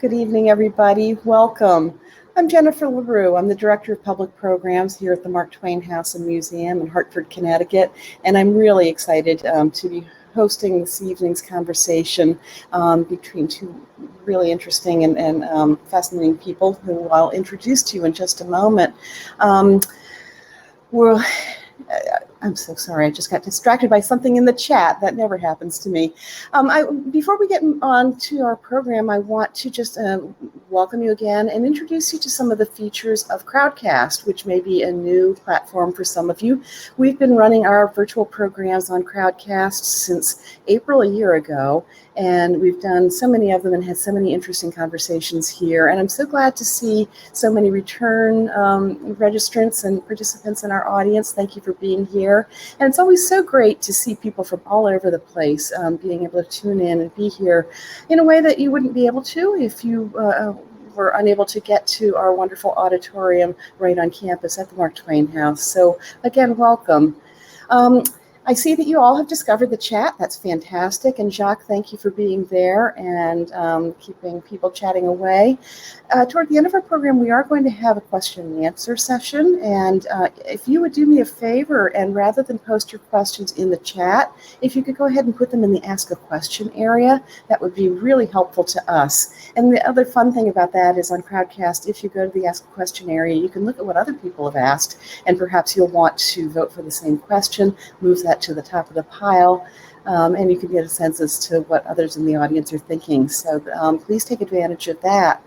Good evening, everybody. Welcome. I'm Jennifer LaRue. I'm the Director of Public Programs here at the Mark Twain House and Museum in Hartford, Connecticut, and I'm really excited to be hosting this evening's conversation between two really interesting and fascinating people who I'll introduce to you in just a moment. I'm so sorry, I just got distracted by something in the chat. That never happens to me. Before we get on to our program, I want to just welcome you again and introduce you to some of the features of Crowdcast, which may be a new platform for some of you. We've been running our virtual programs on Crowdcast since April a year ago, and we've done so many of them and had so many interesting conversations here. And I'm so glad to see so many return registrants and participants in our audience. Thank you for being here. And it's always so great to see people from all over the place being able to tune in and be here in a way that you wouldn't be able to if you were unable to get to our wonderful auditorium right on campus at the Mark Twain House. So again, welcome. I see that you all have discovered the chat. That's fantastic. And Jacques, thank you for being there and keeping people chatting away. Toward the end of our program, we are going to have a question and answer session. And if you would do me a favor, and rather than post your questions in the chat, if you could go ahead and put them in the Ask a Question area, that would be really helpful to us. And the other fun thing about that is on Crowdcast, if you go to the Ask a Question area, you can look at what other people have asked, and perhaps you'll want to vote for the same question, move that to the top of the pile, and you can get a sense as to what others in the audience are thinking. So please take advantage of that.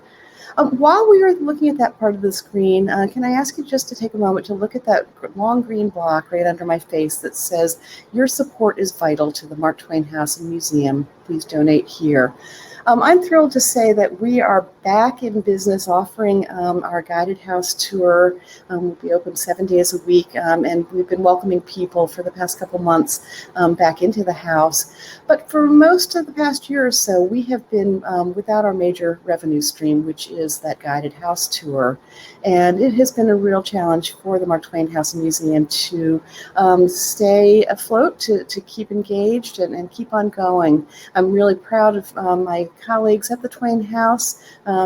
While we are looking at that part of the screen, can I ask you just to take a moment to look at that long green block right under my face that says, "Your support is vital to the Mark Twain House and Museum. Please donate here." I'm thrilled to say that we are back in business offering our guided house tour. We'll be open 7 days a week, and we've been welcoming people for the past couple months back into the house. But for most of the past year or so, we have been without our major revenue stream, which is that guided house tour. And it has been a real challenge for the Mark Twain House and Museum to stay afloat, to keep engaged and keep on going. I'm really proud of my colleagues at the Twain House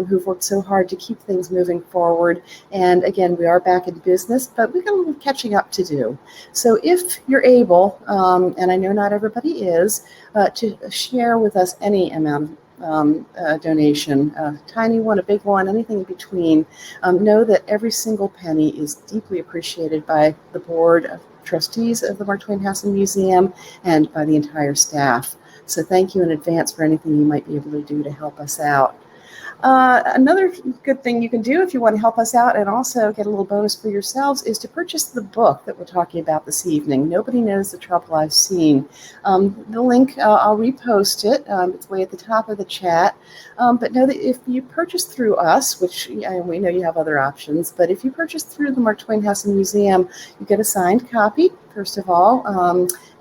who've worked so hard to keep things moving forward. And again, we are back in business, but we've got a little catching up to do. So if you're able, and I know not everybody is, to share with us any amount of donation, a tiny one, a big one, anything in between, know that every single penny is deeply appreciated by the board of trustees of the Mark Twain House and Museum and by the entire staff. So thank you in advance for anything you might be able to do to help us out. Another good thing you can do if you want to help us out and also get a little bonus for yourselves is to purchase the book that we're talking about this evening, Nobody Knows the Trouble I've Seen. The link, I'll repost it. It's way at the top of the chat. But know that if you purchase through us, which we know you have other options, but if you purchase through the Mark Twain House and Museum, you get a signed copy, first of all,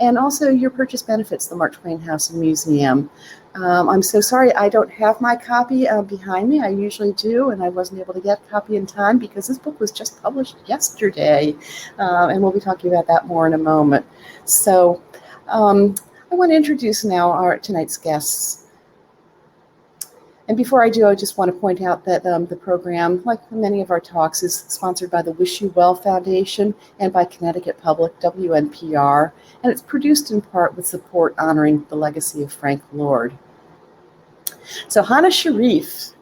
and also your purchase benefits the Mark Twain House and Museum. I'm so sorry I don't have my copy behind me. I usually do, and I wasn't able to get a copy in time because this book was just published yesterday, and we'll be talking about that more in a moment. So I want to introduce now tonight's guests. And before I do, I just want to point out that the program, like many of our talks, is sponsored by the Wish You Well Foundation and by Connecticut Public, WNPR, and it's produced in part with support honoring the legacy of Frank Lord. So Hana Sharif,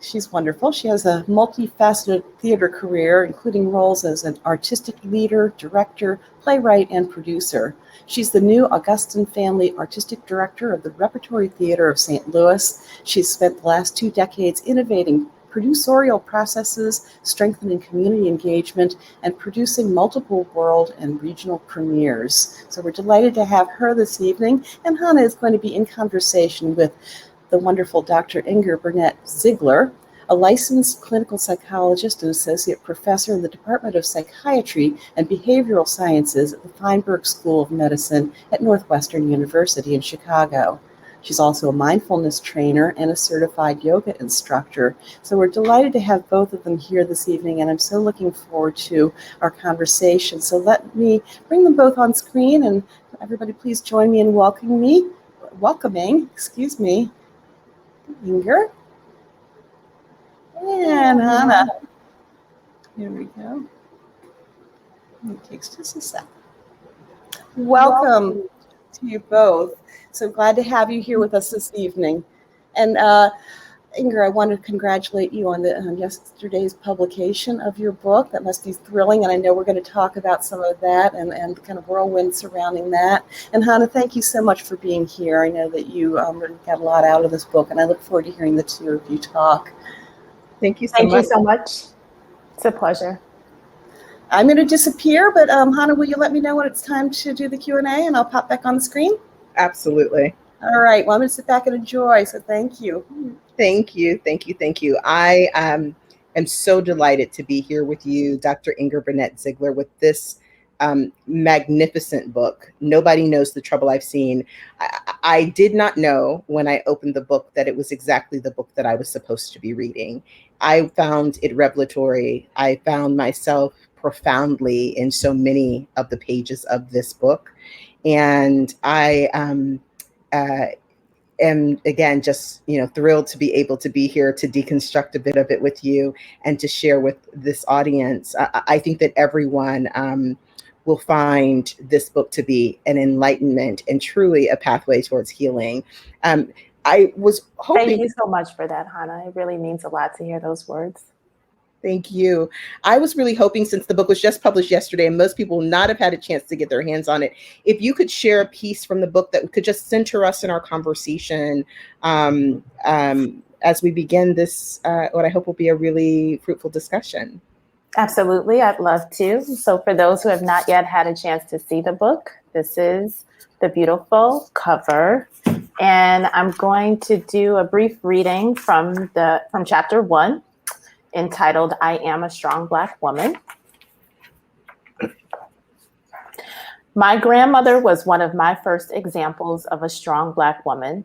she's wonderful. She has a multifaceted theater career, including roles as an artistic leader, director, playwright, and producer. She's the new Augustin Family Artistic Director of the Repertory Theater of St. Louis. She's spent the last 2 decades innovating producerial processes, strengthening community engagement, and producing multiple world and regional premieres. So we're delighted to have her this evening, and Hana is going to be in conversation with the wonderful Dr. Inger Burnett-Zeigler, a licensed clinical psychologist and associate professor in the Department of Psychiatry and Behavioral Sciences at the Feinberg School of Medicine at Northwestern University in Chicago. She's also a mindfulness trainer and a certified yoga instructor. So we're delighted to have both of them here this evening, and I'm so looking forward to our conversation. So let me bring them both on screen, and everybody please join me in welcoming, Inger. And Hana. Here we go. It takes just a sec. Welcome to you both. So glad to have you here with us this evening. And Inger, I want to congratulate you on yesterday's publication of your book. That must be thrilling, and I know we're going to talk about some of that and kind of whirlwind surrounding that. And Hana, thank you so much for being here. I know that you got a lot out of this book, and I look forward to hearing the two of you talk. Thank you so much. Thank you so much. It's a pleasure. I'm going to disappear, but Hana, will you let me know when it's time to do the Q&A, and I'll pop back on the screen? Absolutely. All right. Well, I'm going to sit back and enjoy, so thank you. Thank you. Thank you. Thank you. I am so delighted to be here with you, Dr. Inger Burnett-Zeigler, with this magnificent book, Nobody Knows the Trouble I've Seen. I did not know when I opened the book that it was exactly the book that I was supposed to be reading. I found it revelatory. I found myself profoundly in so many of the pages of this book. And I am again just thrilled to be able to be here to deconstruct a bit of it with you and to share with this audience. I think that everyone will find this book to be an enlightenment and truly a pathway towards healing. I was hoping. Thank you so much for that, Hana. It really means a lot to hear those words. Thank you. I was really hoping, since the book was just published yesterday and most people will not have had a chance to get their hands on it, if you could share a piece from the book that could just center us in our conversation as we begin this, what I hope will be a really fruitful discussion. Absolutely. I'd love to. So for those who have not yet had a chance to see the book, this is the beautiful cover. And I'm going to do a brief reading from chapter 1. Entitled, I Am a Strong Black Woman. My grandmother was one of my first examples of a strong Black woman.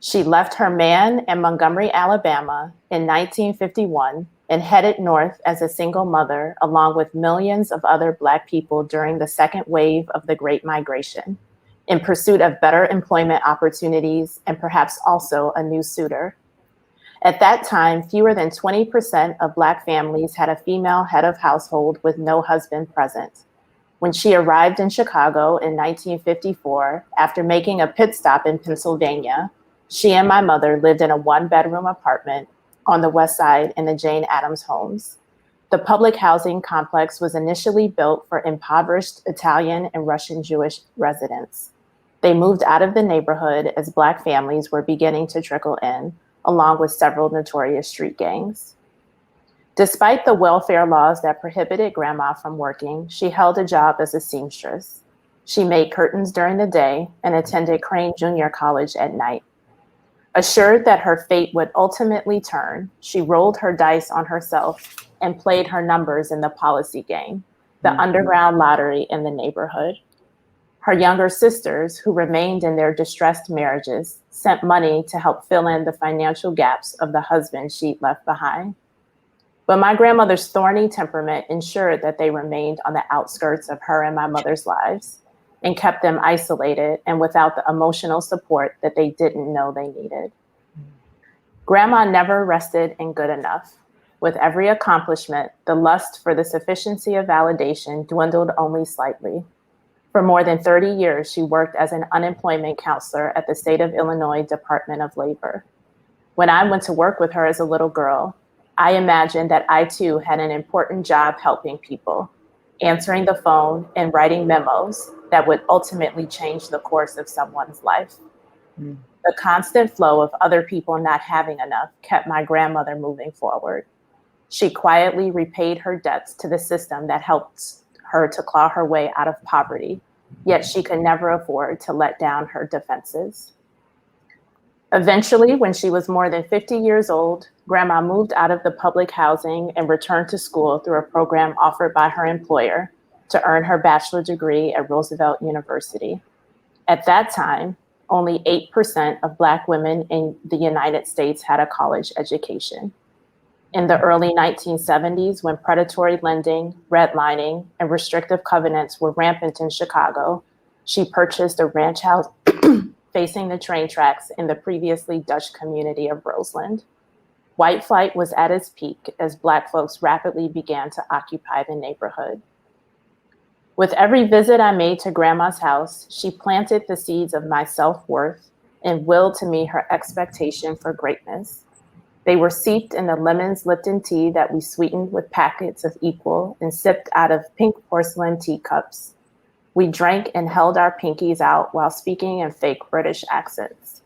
She left her man in Montgomery, Alabama in 1951 and headed north as a single mother along with millions of other Black people during the second wave of the Great Migration in pursuit of better employment opportunities and perhaps also a new suitor. At that time, fewer than 20% of Black families had a female head of household with no husband present. When she arrived in Chicago in 1954, after making a pit stop in Pennsylvania, she and my mother lived in a one-bedroom apartment on the west side in the Jane Addams homes. The public housing complex was initially built for impoverished Italian and Russian Jewish residents. They moved out of the neighborhood as Black families were beginning to trickle in, along with several notorious street gangs. Despite the welfare laws that prohibited Grandma from working, she held a job as a seamstress. She made curtains during the day and attended Crane Junior College at night. Assured that her fate would ultimately turn, she rolled her dice on herself and played her numbers in the policy game, the underground lottery in the neighborhood. Her younger sisters, who remained in their distressed marriages, sent money to help fill in the financial gaps of the husband she'd left behind. But my grandmother's thorny temperament ensured that they remained on the outskirts of her and my mother's lives and kept them isolated and without the emotional support that they didn't know they needed. Grandma never rested in good enough. With every accomplishment, the lust for the sufficiency of validation dwindled only slightly. For more than 30 years, she worked as an unemployment counselor at the state of Illinois Department of Labor. When I went to work with her as a little girl, I imagined that I too had an important job helping people, answering the phone and writing memos that would ultimately change the course of someone's life. The constant flow of other people not having enough kept my grandmother moving forward. She quietly repaid her debts to the system that helped her to claw her way out of poverty, yet she could never afford to let down her defenses. Eventually, when she was more than 50 years old, Grandma moved out of the public housing and returned to school through a program offered by her employer to earn her bachelor's degree at Roosevelt University. At that time, only 8% of Black women in the United States had a college education. In the early 1970s, when predatory lending, redlining, and restrictive covenants were rampant in Chicago, she purchased a ranch house facing the train tracks in the previously Dutch community of Roseland. White flight was at its peak as Black folks rapidly began to occupy the neighborhood. With every visit I made to Grandma's house, she planted the seeds of my self-worth and willed to me her expectation for greatness. They were steeped in the lemon's Lipton tea that we sweetened with packets of Equal and sipped out of pink porcelain teacups. We drank and held our pinkies out while speaking in fake British accents.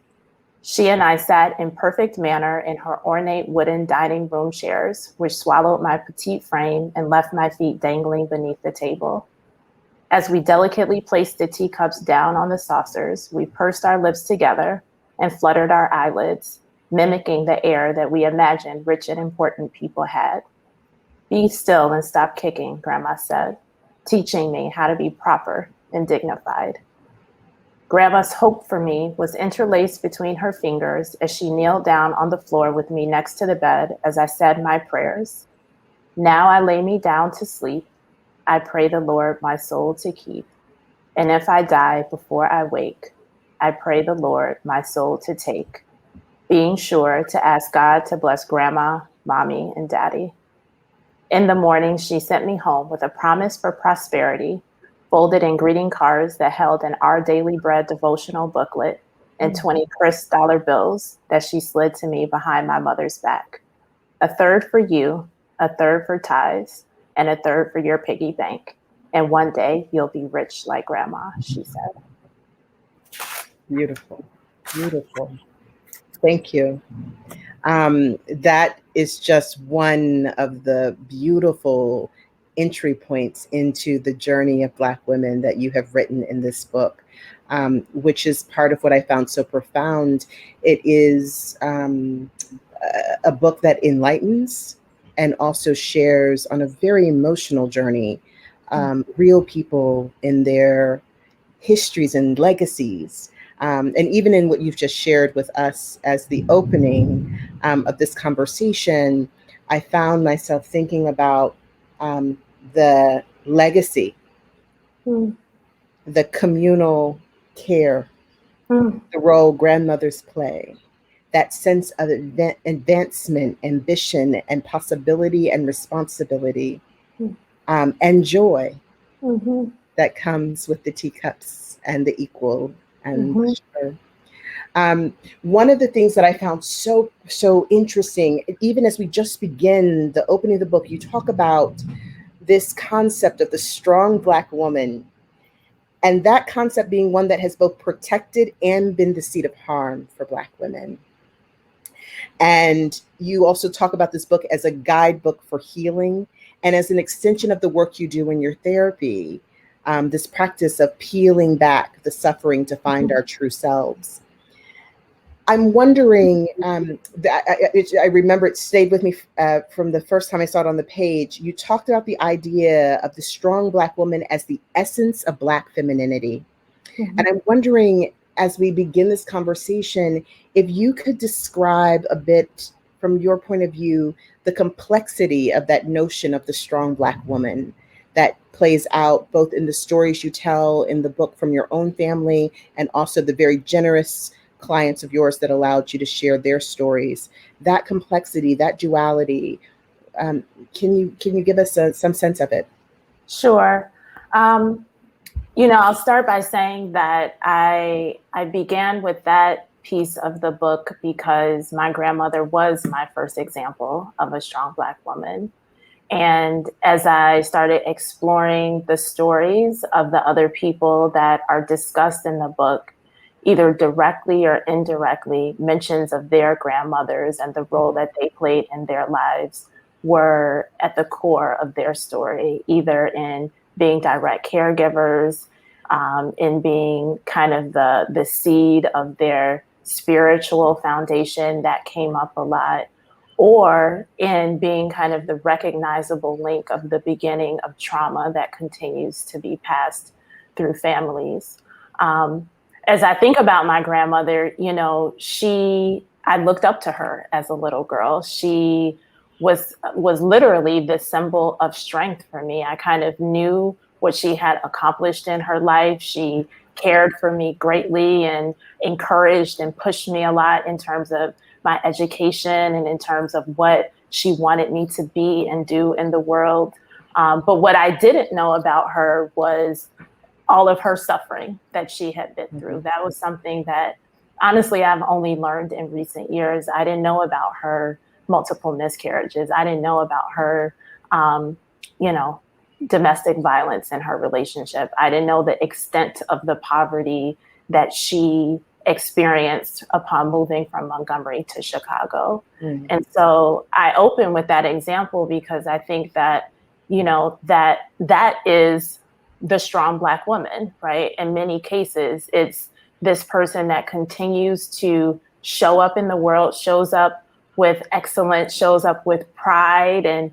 She and I sat in perfect manner in her ornate wooden dining room chairs, which swallowed my petite frame and left my feet dangling beneath the table. As we delicately placed the teacups down on the saucers, we pursed our lips together and fluttered our eyelids, mimicking the air that we imagined rich and important people had. Be still and stop kicking, Grandma said, teaching me how to be proper and dignified. Grandma's hope for me was interlaced between her fingers as she kneeled down on the floor with me next to the bed as I said my prayers. Now I lay me down to sleep. I pray the Lord my soul to keep. And if I die before I wake, I pray the Lord my soul to take, being sure to ask God to bless Grandma, Mommy, and Daddy. In the morning, she sent me home with a promise for prosperity, folded in greeting cards that held an Our Daily Bread devotional booklet and 20 crisp dollar bills that she slid to me behind my mother's back. A third for you, a third for tithes, and a third for your piggy bank. And one day you'll be rich like Grandma, she said. Beautiful. Beautiful. Thank you. That is just one of the beautiful entry points into the journey of Black women that you have written in this book, which is part of what I found so profound. It is a book that enlightens and also shares on a very emotional journey, real people in their histories and legacies. And even in what you've just shared with us as the opening of this conversation, I found myself thinking about the legacy, the communal care, the role grandmothers play, that sense of advancement, ambition, and possibility and responsibility, and joy that comes with the teacups and the Equal and the sugar. One of the things that I found so interesting, even as we just begin the opening of the book, you talk about this concept of the strong Black woman, and that concept being one that has both protected and been the seat of harm for Black women. And you also talk about this book as a guidebook for healing and as an extension of the work you do in your therapy, this practice of peeling back the suffering to find our true selves. I'm wondering, I remember it stayed with me from the first time I saw it on the page. You talked about the idea of the strong Black woman as the essence of Black femininity. And I'm wondering, as we begin this conversation, if you could describe a bit from your point of view, the complexity of that notion of the strong Black woman that plays out both in the stories you tell in the book from your own family and also the very generous clients of yours that allowed you to share their stories. That complexity, that duality, can you give us some sense of it? Sure. I'll start by saying that I began with that piece of the book because my grandmother was my first example of a strong Black woman. And as I started exploring the stories of the other people that are discussed in the book, either directly or indirectly, mentions of their grandmothers and the role that they played in their lives were at the core of their story, either in being direct caregivers, in being kind of the seed of their spiritual foundation that came up a lot, or in being kind of the recognizable link of the beginning of trauma that continues to be passed through families. As I think about my grandmother, I looked up to her as a little girl. She was literally the symbol of strength for me. I kind of knew what she had accomplished in her life. She cared for me greatly and encouraged and pushed me a lot in terms of my education and in terms of what she wanted me to be and do in the world. But what I didn't know about her was all of her suffering that she had been through. That was something that honestly I've only learned in recent years. I didn't know about her multiple miscarriages. I didn't know about her, domestic violence in her relationship. I didn't know the extent of the poverty that she experienced upon moving from Montgomery to Chicago. Mm-hmm. And so I open with that example because I think that, that is the strong Black woman, right? In many cases, it's this person that continues to show up in the world, shows up with excellence, shows up with pride and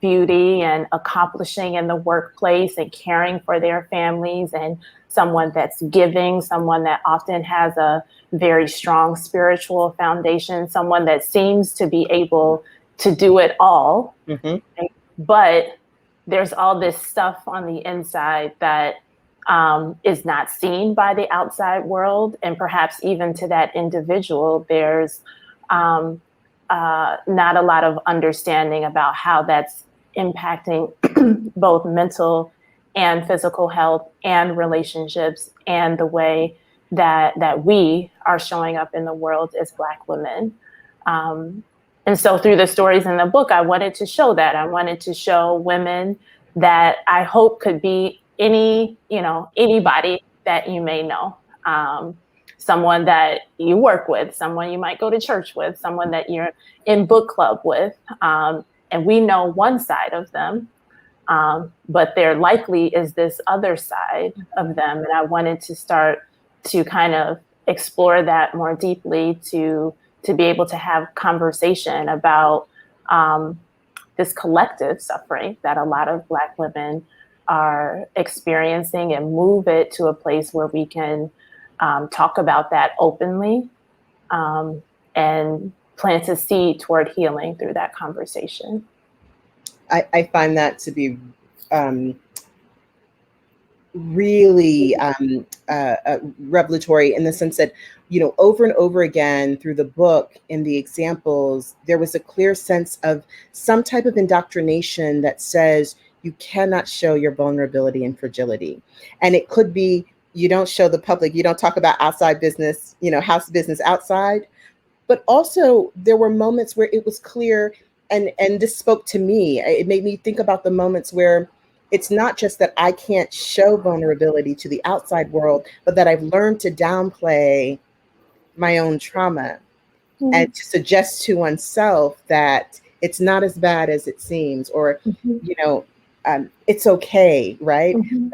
beauty and accomplishing in the workplace and caring for their families, and someone that's giving, someone that often has a very strong spiritual foundation, someone that seems to be able to do it all. Mm-hmm. Right? But there's all this stuff on the inside that is not seen by the outside world. And perhaps even to that individual, there's not a lot of understanding about how that's impacting both mental and physical health and relationships and the way that we are showing up in the world as Black women. And so through the stories in the book, I wanted to show that. I wanted to show women that I hope could be anybody that you may know. Someone that you work with, someone you might go to church with, someone that you're in book club with. And we know one side of them, but there likely is this other side of them. And I wanted to start to kind of explore that more deeply to be able to have conversation about this collective suffering that a lot of Black women are experiencing, and move it to a place where we can talk about that openly and plant a seed toward healing through that conversation. I find that to be really revelatory in the sense that, over and over again through the book, in the examples, there was a clear sense of some type of indoctrination that says you cannot show your vulnerability and fragility. And it could be, you don't show the public, you don't talk about outside business, house business outside. But also there were moments where it was clear, and this spoke to me. It made me think about the moments where it's not just that I can't show vulnerability to the outside world, but that I've learned to downplay my own trauma. Mm-hmm. And to suggest to oneself that it's not as bad as it seems, or, mm-hmm. It's okay, right? Mm-hmm.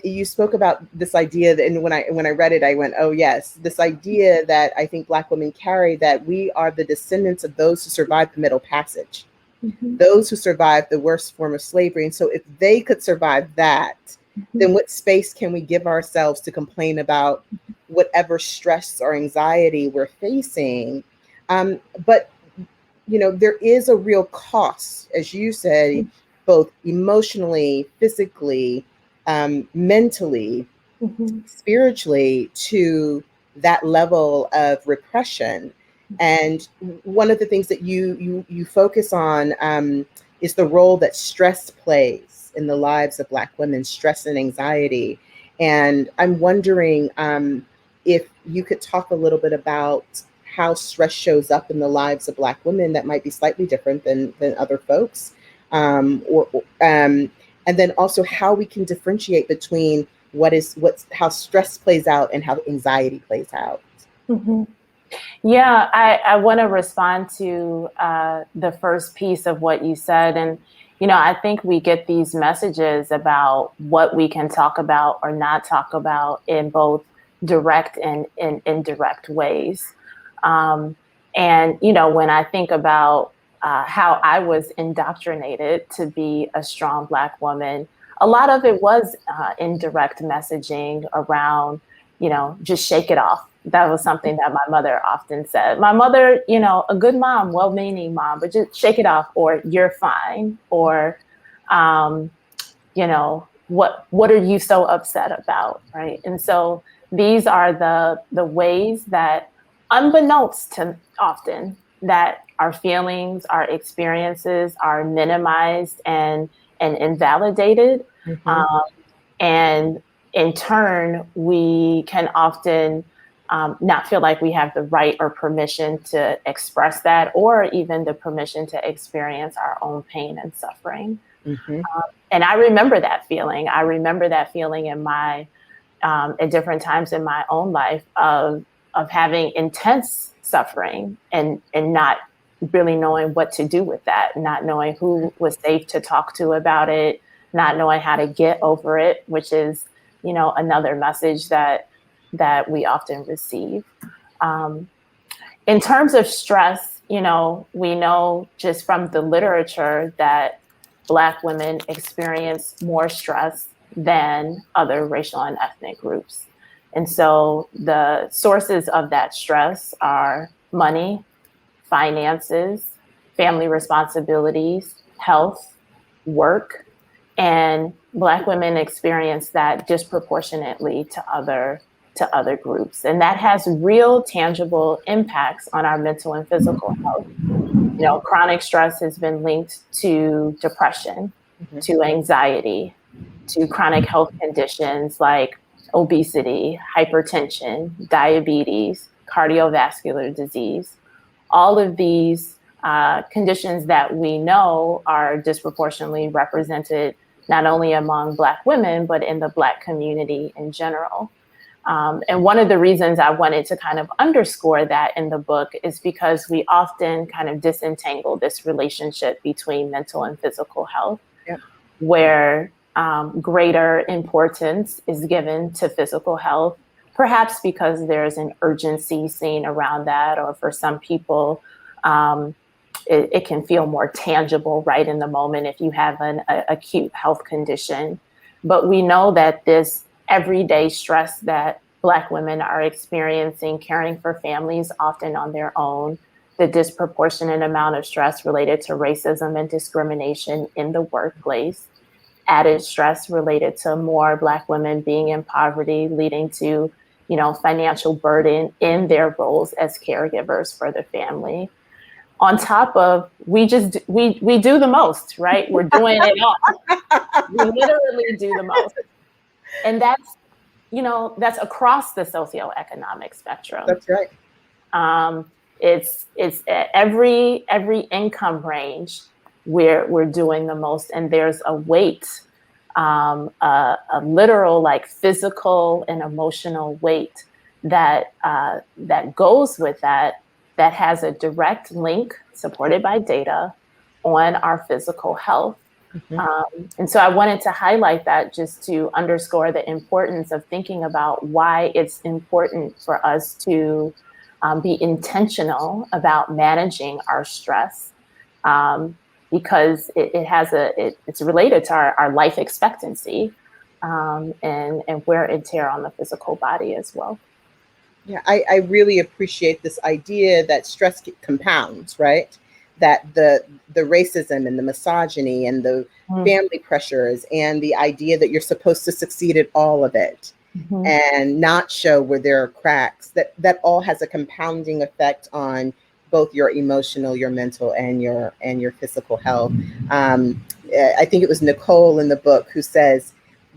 You spoke about this idea that, and when I read it, I went, oh yes, this idea that I think Black women carry, that we are the descendants of those who survived the Middle Passage, mm-hmm. those who survived the worst form of slavery. And so if they could survive that, mm-hmm. then what space can we give ourselves to complain about whatever stress or anxiety we're facing? But there is a real cost, as you said, mm-hmm. both emotionally, physically, mentally, mm-hmm. spiritually, to that level of repression. And one of the things that you focus on is the role that stress plays in the lives of Black women, stress and anxiety. And I'm wondering if you could talk a little bit about how stress shows up in the lives of Black women that might be slightly different than other folks. And then also how we can differentiate between how stress plays out and how anxiety plays out. Mm-hmm. Yeah, I want to respond to the first piece of what you said. And, I think we get these messages about what we can talk about or not talk about in both direct and indirect ways. And, when I think about how I was indoctrinated to be a strong Black woman, a lot of it was indirect messaging around, just shake it off. That was something that my mother often said. My mother, a good mom, well-meaning mom, but just shake it off, or you're fine, or, what are you so upset about, right? And so these are the ways that, unbeknownst to often, that our feelings, our experiences are minimized and invalidated. And in turn, we can often not feel like we have the right or permission to express that, or even the permission to experience our own pain and suffering. And I remember that feeling. I remember that feeling in my, at different times in my own life of having intense suffering and not really knowing what to do with that, not knowing who was safe to talk to about it, not knowing how to get over it, which is, you know, another message that we often receive. In terms of stress, you know, we know just from the literature that Black women experience more stress than other racial and ethnic groups. And so the sources of that stress are money, finances, family responsibilities, health, work, and Black women experience that disproportionately to other groups. And that has real tangible impacts on our mental and physical health. You know, chronic stress has been linked to depression, to anxiety, to chronic health conditions like obesity, hypertension, diabetes, cardiovascular disease. All of these conditions that we know are disproportionately represented not only among Black women, but in the Black community in general. And one of the reasons I wanted to kind of underscore that in the book is because we often kind of disentangle this relationship between mental and physical health, where greater importance is given to physical health, perhaps because there's an urgency seen around that, or for some people, it can feel more tangible right in the moment if you have an acute health condition. But we know that this everyday stress that Black women are experiencing, caring for families often on their own, the disproportionate amount of stress related to racism and discrimination in the workplace, added stress related to more Black women being in poverty, leading to, you know, financial burden in their roles as caregivers for the family. On top of, we do the most, right? We're doing it all. We literally do the most. And that's, you know, that's across the socioeconomic spectrum. That's right. It's every income range we're doing the most, and there's a weight, a literal, like, physical and emotional weight that goes with that has a direct link, supported by data, on our physical health. And so I wanted to highlight that just to underscore the importance of thinking about why it's important for us to be intentional about managing our stress, because it's related to our life expectancy, and wear and tear on the physical body as well. Yeah, I really appreciate this idea that stress compounds, right? That the racism and the misogyny and the family pressures and the idea that you're supposed to succeed at all of it and not show where there are cracks, that all has a compounding effect on both your emotional, your mental, and your physical health. I think it was Nicole in the book who says,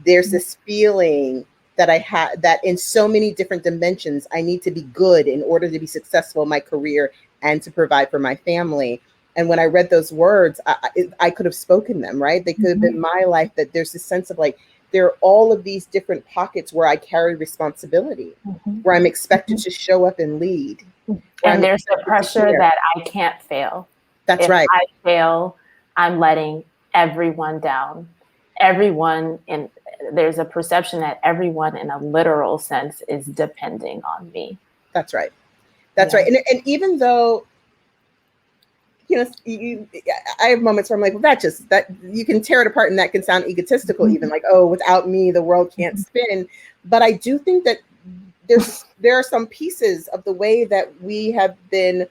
there's this feeling that I have, that in so many different dimensions, I need to be good in order to be successful in my career and to provide for my family. And when I read those words, I could have spoken them, right? They could have been my life, that there's this sense of, like, there are all of these different pockets where I carry responsibility, where I'm expected to show up and lead. And there's the pressure that I can't fail. That's right. If I fail, I'm letting everyone down. There's a perception that everyone in a literal sense is depending on me. That's right. That's right. And even though, you know, I have moments where I'm like, well, that you can tear it apart and that can sound egotistical, even like, oh, without me, the world can't spin. But I do think that there are some pieces of the way that we have been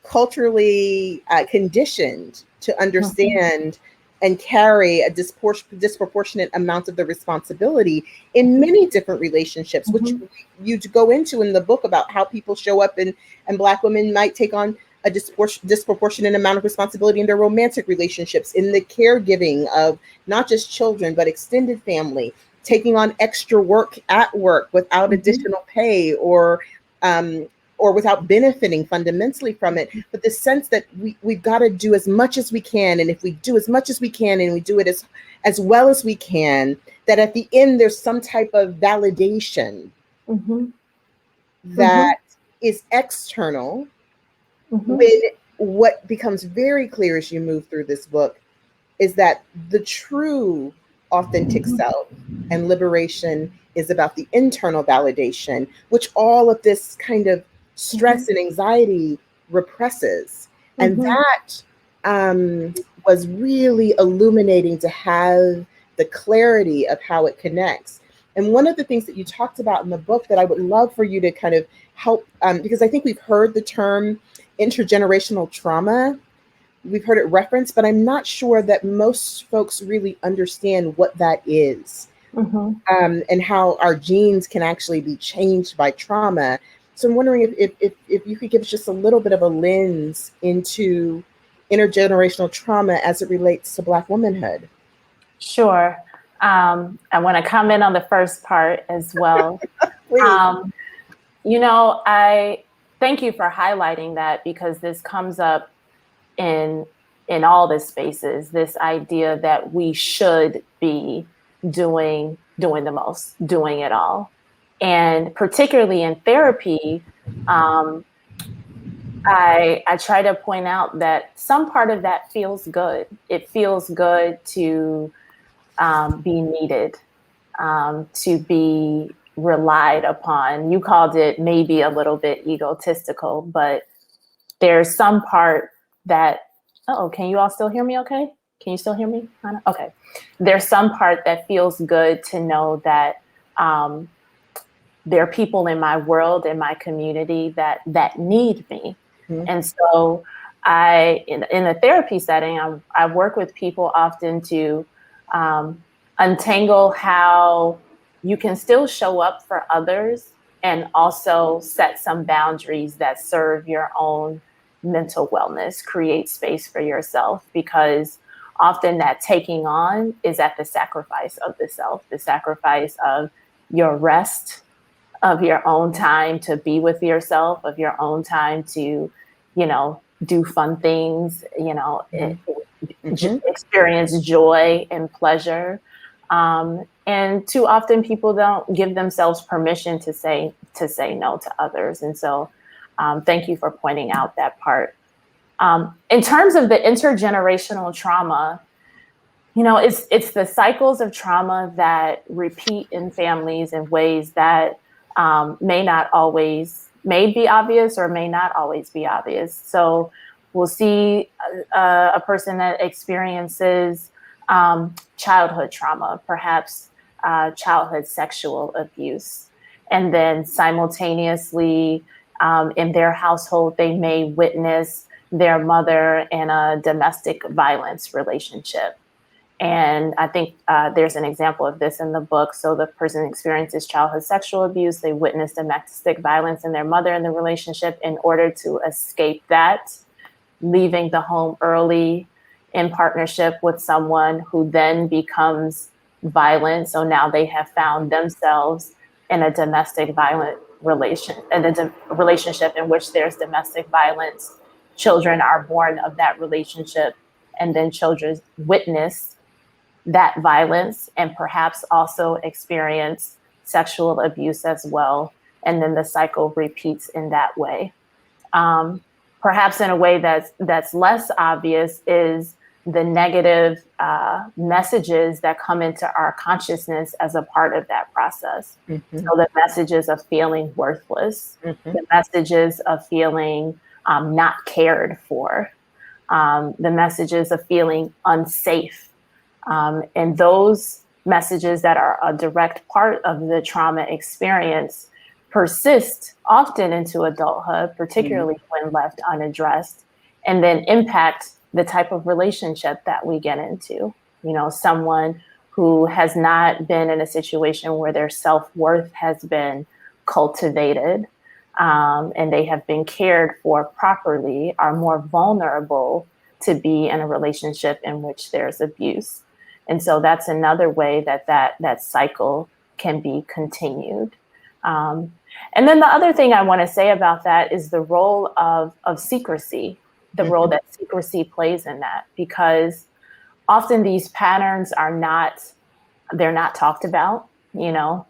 culturally conditioned to understand and carry a disproportionate amount of the responsibility in many different relationships, which you go into in the book about how people show up, and Black women might take on a disproportionate amount of responsibility in their romantic relationships, in the caregiving of not just children, but extended family, taking on extra work at work without additional pay or without benefiting fundamentally from it. But the sense that we've got to do as much as we can. And if we do as much as we can and we do it as well as we can, that at the end, there's some type of validation that is external. When what becomes very clear as you move through this book is that the true authentic self and liberation is about the internal validation, which all of this kind of stress and anxiety represses. And that was really illuminating to have the clarity of how it connects. And one of the things that you talked about in the book that I would love for you to kind of help, because I think we've heard the term intergenerational trauma, we've heard it referenced, but I'm not sure that most folks really understand what that is, and how our genes can actually be changed by trauma. So I'm wondering if you could give us just a little bit of a lens into intergenerational trauma as it relates to Black womanhood. Sure. I want to comment on the first part as well. I thank you for highlighting that, because this comes up in all the spaces, this idea that we should be doing the most, doing it all. And particularly in therapy, I try to point out that some part of that feels good. It feels good to be needed, to be relied upon. You called it maybe a little bit egotistical, but there's some part that, can you all still hear me okay? Can you still hear me, Hana? Okay. There's some part that feels good to know that there are people in my world, in my community that need me. And so in a therapy setting, I work with people often to untangle how you can still show up for others and also set some boundaries that serve your own mental wellness, create space for yourself, because often that taking on is at the sacrifice of the self, the sacrifice of your rest, of your own time to be with yourself, of your own time to, do fun things, experience joy and pleasure. And too often people don't give themselves permission to say no to others. And so thank you for pointing out that part. In terms of the intergenerational trauma, it's the cycles of trauma that repeat in families in ways that may be obvious or may not always be obvious. So we'll see a person that experiences childhood trauma, perhaps childhood sexual abuse. And then simultaneously in their household, they may witness their mother in a domestic violence relationship. And I think there's an example of this in the book. So the person experiences childhood sexual abuse, they witness domestic violence in their mother in the relationship. In order to escape that, leaving the home early in partnership with someone who then becomes violent. So now they have found themselves in a domestic violent relationship in which there's domestic violence. Children are born of that relationship, and then children witness that violence and perhaps also experience sexual abuse as well. And then the cycle repeats in that way. Perhaps in a way that's less obvious is the negative messages that come into our consciousness as a part of that process. So the messages of feeling worthless, the messages of feeling not cared for, the messages of feeling unsafe. And those messages that are a direct part of the trauma experience persist often into adulthood, particularly when left unaddressed, and then impact the type of relationship that we get into. You know, someone who has not been in a situation where their self-worth has been cultivated, and they have been cared for properly, are more vulnerable to be in a relationship in which there's abuse. And so that's another way that cycle can be continued. And then the other thing I want to say about that is the role of secrecy, the role that secrecy plays in that, because often these patterns they're not talked about. You know,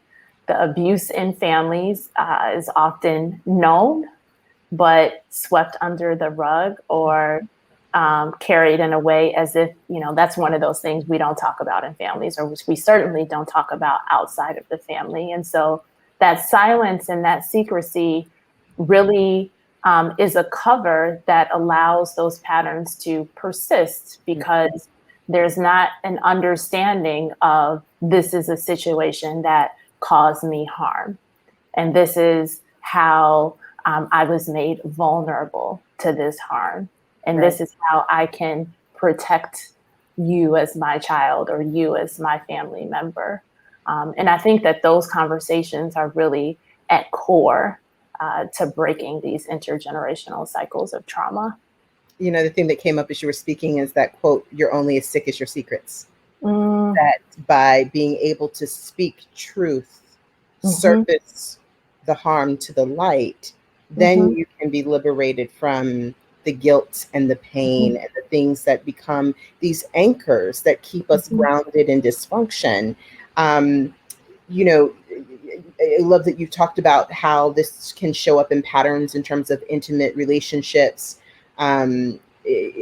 the abuse in families is often known, but swept under the rug or carried in a way as if, you know, that's one of those things we don't talk about in families, or which we certainly don't talk about outside of the family. And so that silence and that secrecy really is a cover that allows those patterns to persist, because there's not an understanding of, this is a situation that caused me harm, and this is how I was made vulnerable to this harm. And this is how I can protect you as my child or you as my family member. And I think that those conversations are really at core to breaking these intergenerational cycles of trauma. You know, the thing that came up as you were speaking is that quote, "You're only as sick as your secrets." That by being able to speak truth, surface the harm to the light, then you can be liberated from the guilt and the pain and the things that become these anchors that keep us grounded in dysfunction. You know, I love that you talked about how this can show up in patterns in terms of intimate relationships,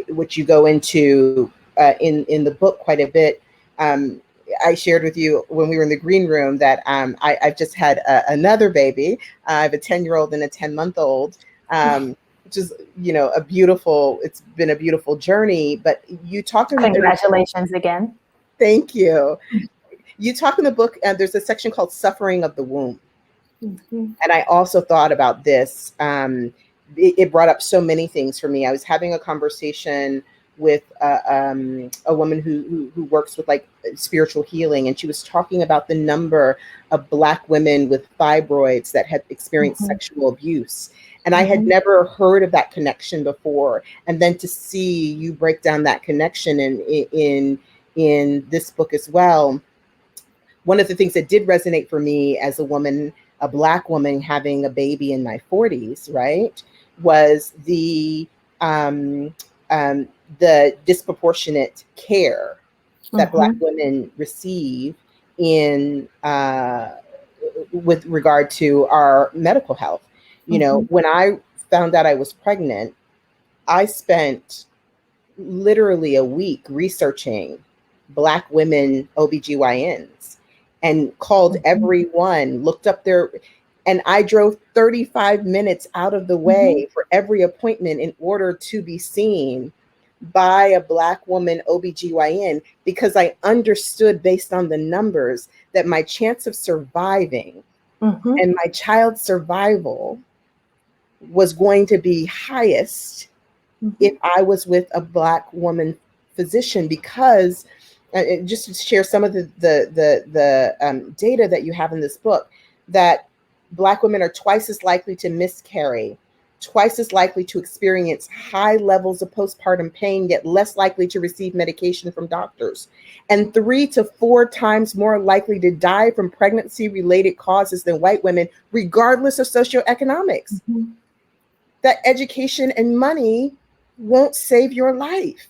which you go into in the book quite a bit. I shared with you when we were in the green room that I've just had another baby. I have a 10-year-old and a 10-month-old, which is, you know, it's been a beautiful journey. But you talked about— Congratulations again. Thank you. You talk in the book, there's a section called Suffering of the Womb. And I also thought about this. It brought up so many things for me. I was having a conversation with a woman who works with like spiritual healing, and she was talking about the number of Black women with fibroids that had experienced sexual abuse. And I had never heard of that connection before. And then to see you break down that connection in this book as well. One of the things that did resonate for me as a woman, a Black woman having a baby in my 40s, right, was the disproportionate care that Black women receive in with regard to our medical health. You know, when I found out I was pregnant, I spent literally a week researching Black women OBGYNs and called everyone, looked up and I drove 35 minutes out of the way for every appointment in order to be seen by a Black woman OBGYN, because I understood based on the numbers that my chance of surviving and my child's survival was going to be highest if I was with a Black woman physician, because just to share some of the data that you have in this book, that Black women are twice as likely to miscarry, twice as likely to experience high levels of postpartum pain, yet less likely to receive medication from doctors, and 3 to 4 times more likely to die from pregnancy-related causes than white women, regardless of socioeconomics. That education and money won't save your life.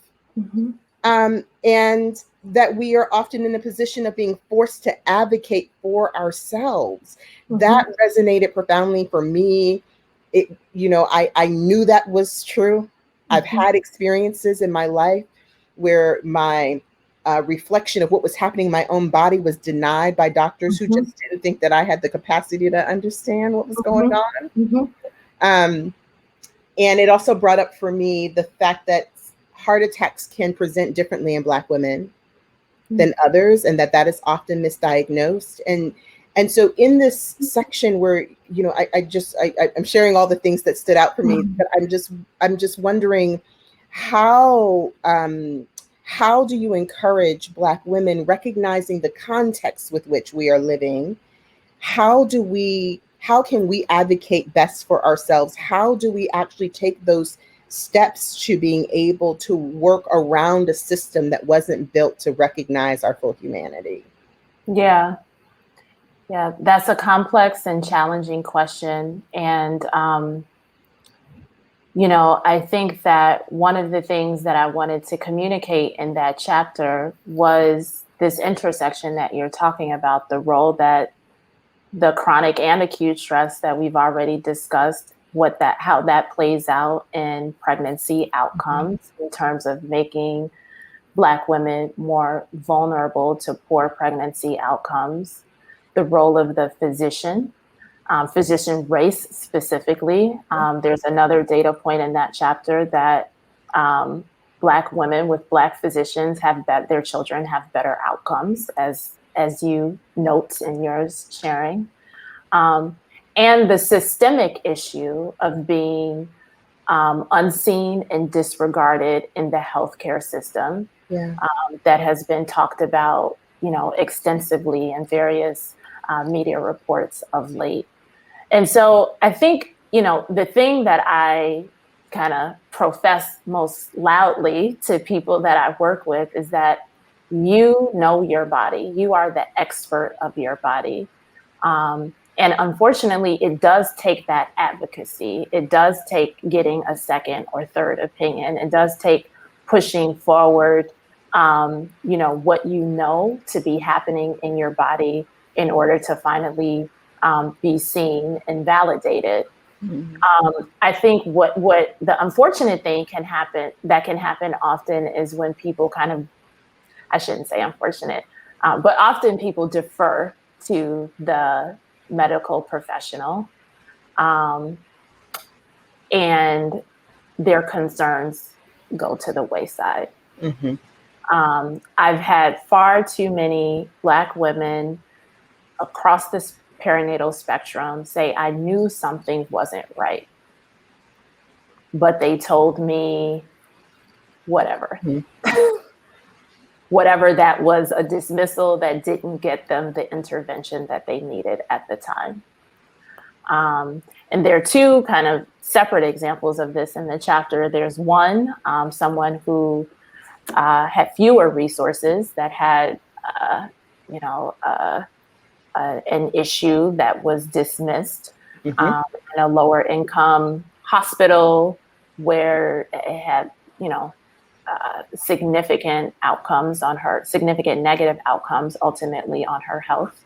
And that we are often in a position of being forced to advocate for ourselves. That resonated profoundly for me. I knew that was true. I've had experiences in my life where my reflection of what was happening in my own body was denied by doctors who just didn't think that I had the capacity to understand what was going on. And it also brought up for me the fact that heart attacks can present differently in Black women than others, and that is often misdiagnosed. And so in this section where, you know, I'm sharing all the things that stood out for me, but I'm just wondering, how do you encourage Black women, recognizing the context with which we are living? How can we advocate best for ourselves? How do we actually take those steps to being able to work around a system that wasn't built to recognize our full humanity? Yeah. Yeah, that's a complex and challenging question. And, I think that one of the things that I wanted to communicate in that chapter was this intersection that you're talking about, the role that the chronic and acute stress that we've already discussed, how that plays out in pregnancy outcomes in terms of making Black women more vulnerable to poor pregnancy outcomes, the role of the physician race specifically. There's another data point in that chapter that Black women with Black physicians their children have better outcomes, as you note in yours sharing. And the systemic issue of being unseen and disregarded in the healthcare system that has been talked about, extensively in various media reports of late. And so I think, the thing that I kind of profess most loudly to people that I work with is that you know your body. You are the expert of your body. And unfortunately, it does take that advocacy. It does take getting a second or third opinion. It does take pushing forward, what you know to be happening in your body in order to finally be seen and validated. I think what the unfortunate thing can happen often is when people I shouldn't say unfortunate, but often people defer to the medical professional, and their concerns go to the wayside. I've had far too many Black women across this perinatal spectrum say, I knew something wasn't right, but they told me whatever. Whatever that was a dismissal that didn't get them the intervention that they needed at the time. And there are two kind of separate examples of this in the chapter. There's one, someone who had fewer resources, that had, an issue that was dismissed in a lower income hospital where it had, significant negative outcomes ultimately on her health.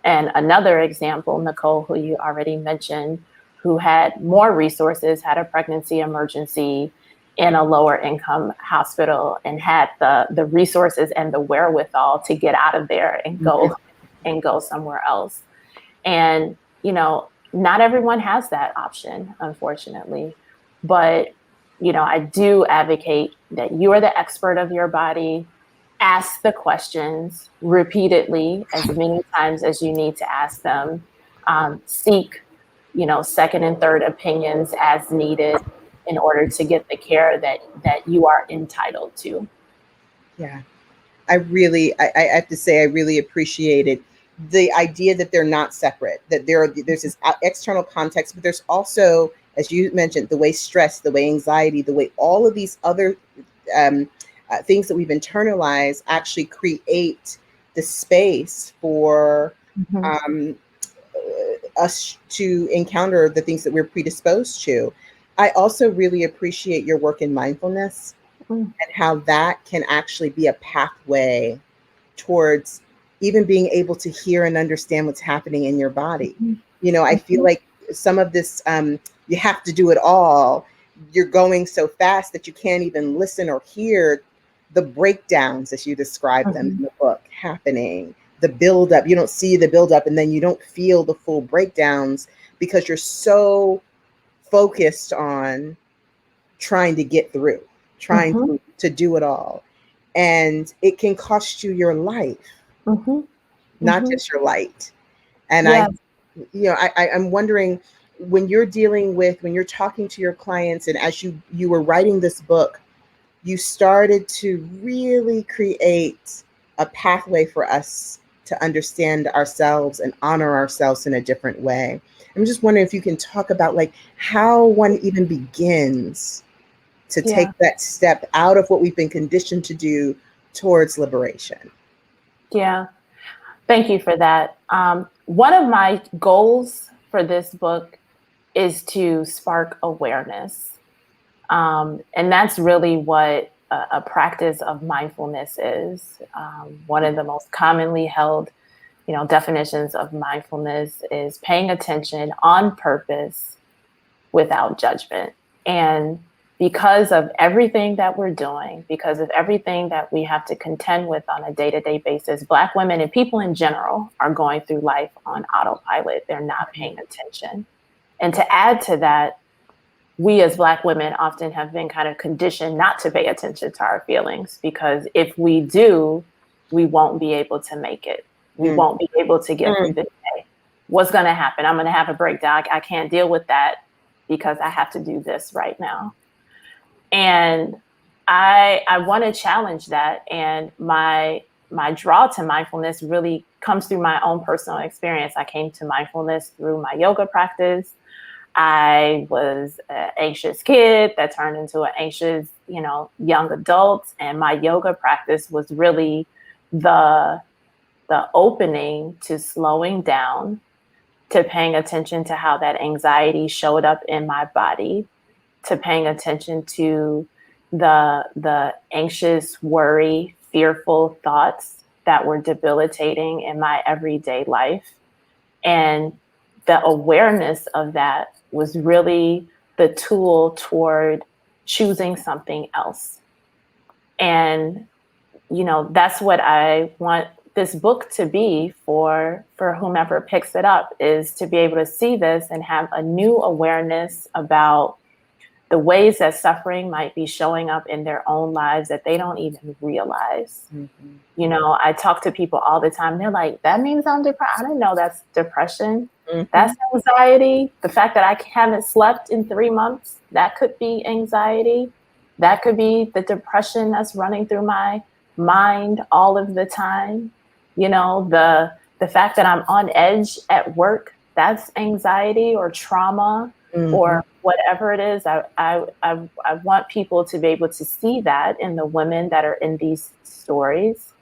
And another example, Nicole, who you already mentioned, who had more resources, had a pregnancy emergency in a lower income hospital and had the resources and the wherewithal to get out of there and go somewhere else. And, not everyone has that option, unfortunately. But I do advocate that you are the expert of your body. Ask the questions repeatedly, as many times as you need to ask them. Seek, second and third opinions as needed in order to get the care that you are entitled to. Yeah, I have to say, I really appreciated the idea that they're not separate, that there's this external context, but there's also, as you mentioned, the way stress, the way anxiety, the way all of these other things that we've internalized actually create the space for us to encounter the things that we're predisposed to. I also really appreciate your work in mindfulness and how that can actually be a pathway towards even being able to hear and understand what's happening in your body. I feel like some of this, you have to do it all. You're going so fast that you can't even listen or hear the breakdowns, as you describe them in the book, happening, the buildup. You don't see the buildup, and then you don't feel the full breakdowns because you're so focused on trying to get through, trying to do it all. And it can cost you your life, not just your light. And I'm wondering, when you're talking to your clients, and as you were writing this book, you started to really create a pathway for us to understand ourselves and honor ourselves in a different way. I'm just wondering if you can talk about like how one even begins to take that step out of what we've been conditioned to do towards liberation. Yeah. Thank you for that. One of my goals for this book is to spark awareness. And that's really what a practice of mindfulness is. One of the most commonly held, definitions of mindfulness is paying attention on purpose without judgment. And because of everything that we're doing, because of everything that we have to contend with on a day-to-day basis, Black women and people in general are going through life on autopilot. They're not paying attention. And to add to that, we as Black women often have been kind of conditioned not to pay attention to our feelings, because if we do, we won't be able to make it. We won't be able to get through the day. What's going to happen? I'm going to have a breakdown. I can't deal with that because I have to do this right now. And I want to challenge that. And my draw to mindfulness really comes through my own personal experience. I came to mindfulness through my yoga practice. I was an anxious kid that turned into an anxious, young adult. And my yoga practice was really the opening to slowing down, to paying attention to how that anxiety showed up in my body, to paying attention to the anxious, worry, fearful thoughts that were debilitating in my everyday life. And the awareness of that was really the tool toward choosing something else. And, that's what I want this book to be for whomever picks it up, is to be able to see this and have a new awareness about the ways that suffering might be showing up in their own lives that they don't even realize. I talk to people all the time. They're like, that means I'm depressed. I didn't know that's depression. That's anxiety. The fact that I haven't slept in 3 months, that could be anxiety. That could be the depression that's running through my mind all of the time. The fact that I'm on edge at work, that's anxiety or trauma or whatever it is. I want people to be able to see that in the women that are in these stories,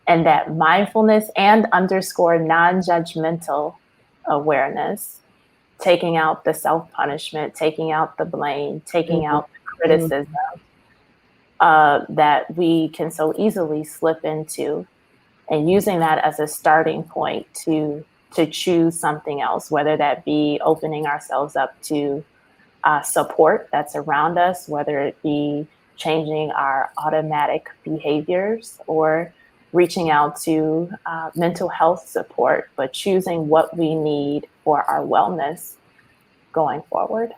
and that mindfulness and underscore non-judgmental awareness, taking out the self-punishment, taking out the blame, taking out the criticism that we can so easily slip into, and using that as a starting point to choose something else, whether that be opening ourselves up to support that's around us, whether it be changing our automatic behaviors or reaching out to mental health support, but choosing what we need for our wellness going forward.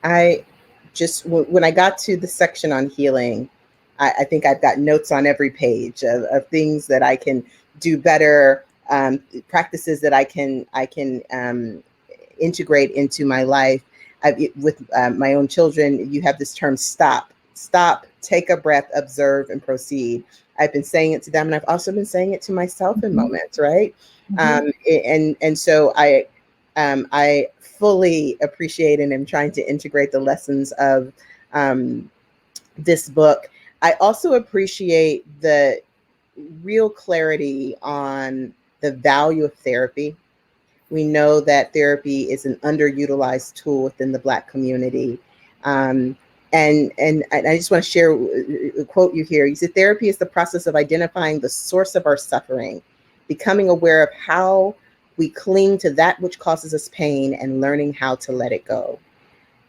When I got to the section on healing, I think I've got notes on every page of things that I can do better, practices that I can integrate into my life. With my own children, you have this term, stop, take a breath, observe, and proceed. I've been saying it to them, and I've also been saying it to myself in moments, right? And so I fully appreciate and am trying to integrate the lessons of this book. I also appreciate the real clarity on the value of therapy. We know that therapy is an underutilized tool within the Black community. And I just want to share a quote you hear. You said, therapy is the process of identifying the source of our suffering, becoming aware of how we cling to that which causes us pain, and learning how to let it go.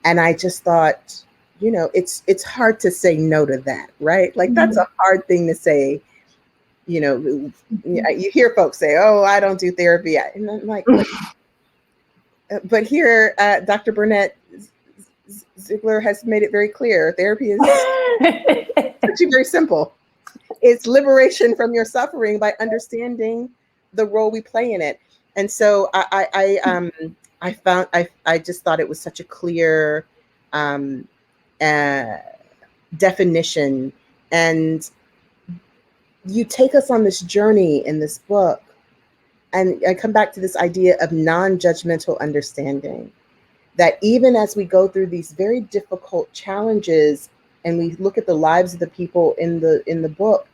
And I just thought, it's hard to say no to that, right? Like that's a hard thing to say. You hear folks say, oh, I don't do therapy. And I'm like, but here, Dr. Burnett-Zeigler has made it very clear. Therapy is actually very simple. It's liberation from your suffering by understanding the role we play in it. And so I just thought it was such a clear definition, and you take us on this journey in this book. And I come back to this idea of non-judgmental understanding, that even as we go through these very difficult challenges and we look at the lives of the people in the book,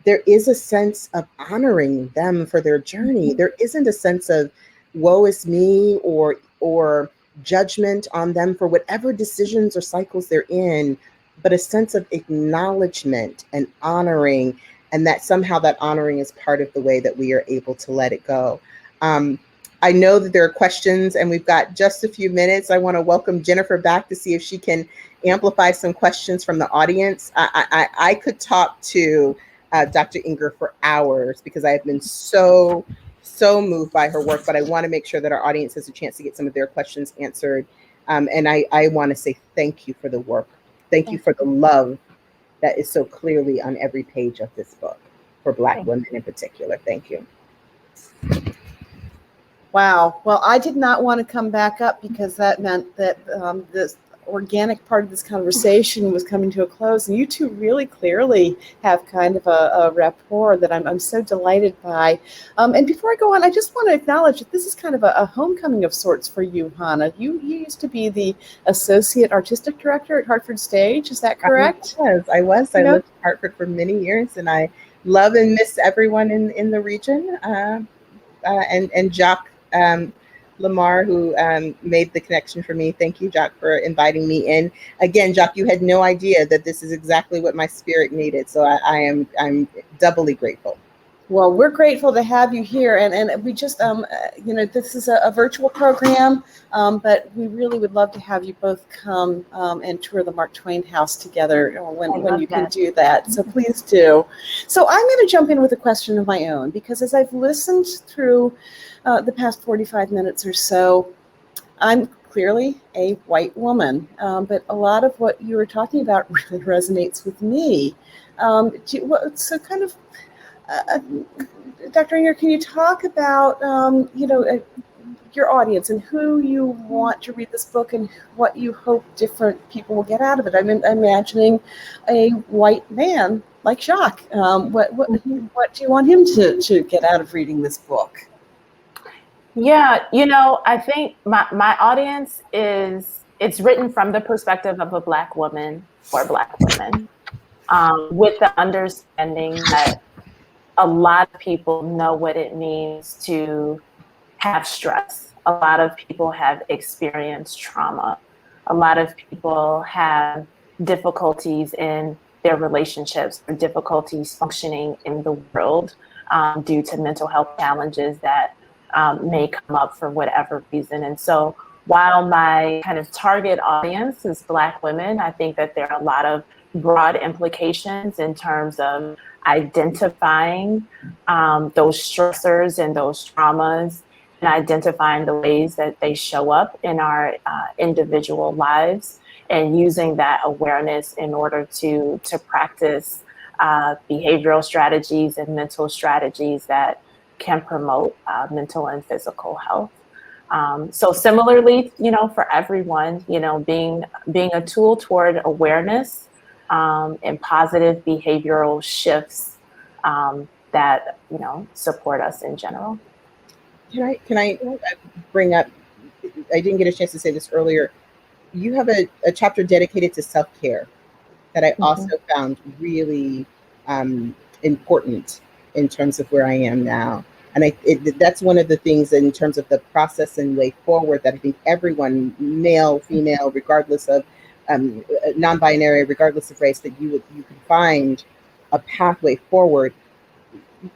there is a sense of honoring them for their journey. There isn't a sense of woe is me or judgment on them for whatever decisions or cycles they're in, but a sense of acknowledgement and honoring, and that somehow that honoring is part of the way that we are able to let it go. I know that there are questions, and we've got just a few minutes. I want to welcome Jennifer back to see if she can amplify some questions from the audience. I could talk to Dr. Inger for hours because I have been so moved by her work, but I want to make sure that our audience has a chance to get some of their questions answered. And I want to say thank you for the work. Thank you for the love that is so clearly on every page of this book for Black women in particular. Thank you. Wow. Well, I did not want to come back up because that meant that this organic part of this conversation was coming to a close. And you two really clearly have kind of a rapport that I'm so delighted by. And before I go on, I just want to acknowledge that this is kind of a homecoming of sorts for you, Hana. You used to be the Associate Artistic Director at Hartford Stage. Is that correct? I was. I lived in Hartford for many years, and I love and miss everyone in the region. And Jacques Lamar, who made the connection for me. Thank you, Jacques, for inviting me in. Again, Jacques, you had no idea that this is exactly what my spirit needed. So I'm doubly grateful. Well, we're grateful to have you here, and we just, this is a virtual program, but we really would love to have you both come and tour the Mark Twain House together when you can do that. So please do. So I'm going to jump in with a question of my own, because as I've listened through the past 45 minutes or so, I'm clearly a white woman, but a lot of what you were talking about really resonates with me. Dr. Inger, can you talk about, your audience and who you want to read this book and what you hope different people will get out of it? I'm imagining a white man like Jacques. What do you want him to get out of reading this book? Yeah, I think my audience it's written from the perspective of a Black woman for Black women, with the understanding that a lot of people know what it means to have stress. A lot of people have experienced trauma. A lot of people have difficulties in their relationships or difficulties functioning in the world due to mental health challenges that may come up for whatever reason. And so while my kind of target audience is Black women, I think that there are a lot of broad implications in terms of identifying those stressors and those traumas and identifying the ways that they show up in our individual lives, and using that awareness in order to practice behavioral strategies and mental strategies that can promote mental and physical health. So similarly, for everyone, being a tool toward awareness and positive behavioral shifts that support us in general. Can I bring up? I didn't get a chance to say this earlier. You have a chapter dedicated to self-care that I also found really important in terms of where I am now. And that's one of the things in terms of the process and way forward that I think everyone, male, female, regardless of non-binary, regardless of race, that you can find a pathway forward.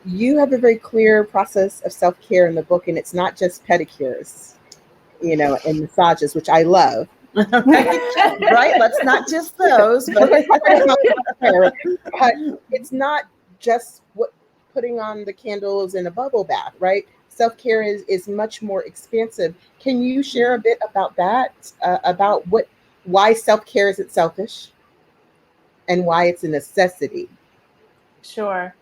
You have a very clear process of self-care in the book, and it's not just pedicures, and massages, which I love. Right? Let's not just those. But it's not just putting on the candles in a bubble bath, right? Self-care is much more expansive. Can you share a bit about that? About why self-care isn't selfish and why it's a necessity? Sure.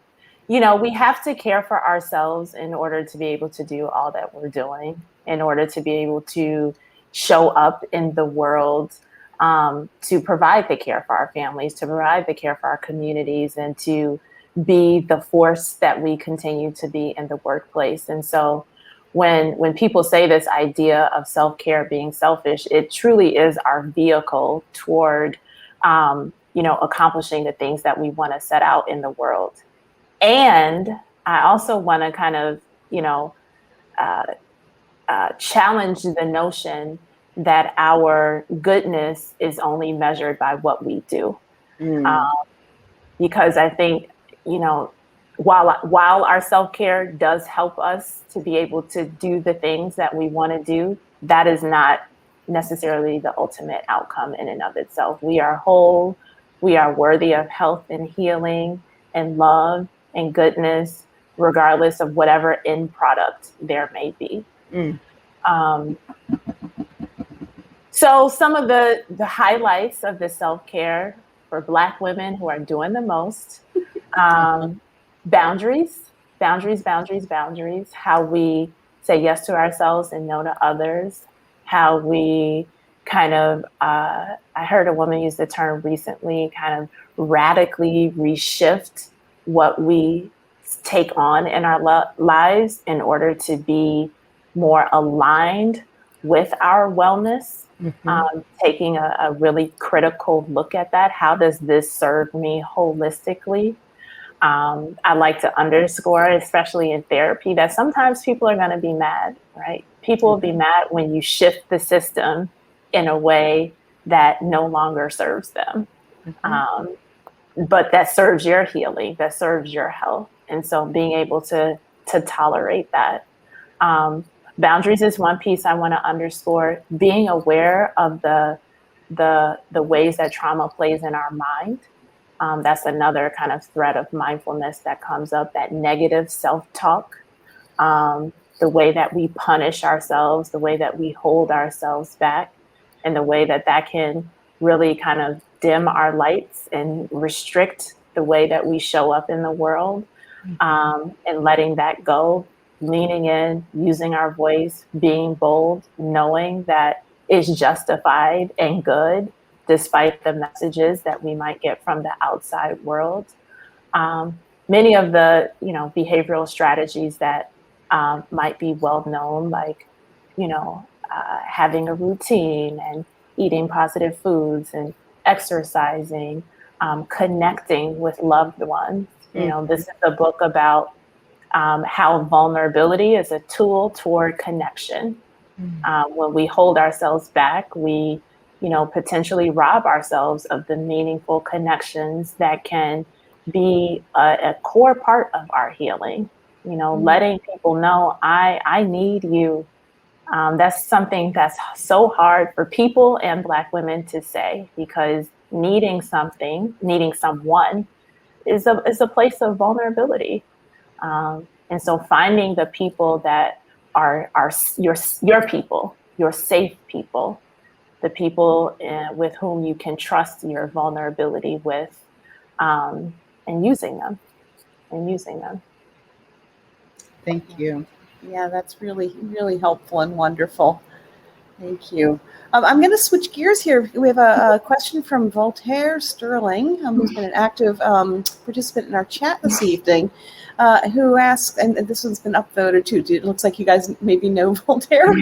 We have to care for ourselves in order to be able to do all that we're doing, in order to be able to show up in the world to provide the care for our families, to provide the care for our communities, and to be the force that we continue to be in the workplace. And so when people say this idea of self-care being selfish, it truly is our vehicle toward, accomplishing the things that we want to set out in the world. And I also want to kind of, challenge the notion that our goodness is only measured by what we do. Because I think, while our self-care does help us to be able to do the things that we want to do, that is not necessarily the ultimate outcome in and of itself. We are whole. We are worthy of health and healing and love and goodness, regardless of whatever end product there may be. So some of the highlights of the self-care for Black women who are doing the most, boundaries, how we say yes to ourselves and no to others, how we kind of, I heard a woman use the term recently, kind of radically reshift what we take on in our lives in order to be more aligned with our wellness. Taking a really critical look at that. How does this serve me holistically? I like to underscore, especially in therapy, that sometimes people are going to be mad, right? People will be mad when you shift the system in a way that no longer serves them. But that serves your healing, that serves your health. And so being able to tolerate that. Boundaries is one piece I want to underscore. Being aware of the ways that trauma plays in our mind. That's another kind of thread of mindfulness that comes up, that negative self-talk, the way that we punish ourselves, the way that we hold ourselves back, and the way that can really kind of dim our lights and restrict the way that we show up in the world, and letting that go, leaning in, using our voice, being bold, knowing that it's justified and good, despite the messages that we might get from the outside world. Many of the, behavioral strategies that might be well known, like, having a routine and eating positive foods and exercising, connecting with loved ones. This is a book about how vulnerability is a tool toward connection. When we hold ourselves back, we potentially rob ourselves of the meaningful connections that can be a core part of our healing. Letting people know, I need you. That's something that's so hard for people and Black women to say, because needing someone is a place of vulnerability. And so finding the people that are your people, your safe people, the people with whom you can trust your vulnerability with, and using them. Thank you. Yeah, that's really, really helpful and wonderful. Thank you. I'm going to switch gears here. We have a question from Voltaire Sterling, who's been an active participant in our chat this evening, who asks, and this one's been upvoted too. It looks like you guys maybe know Voltaire.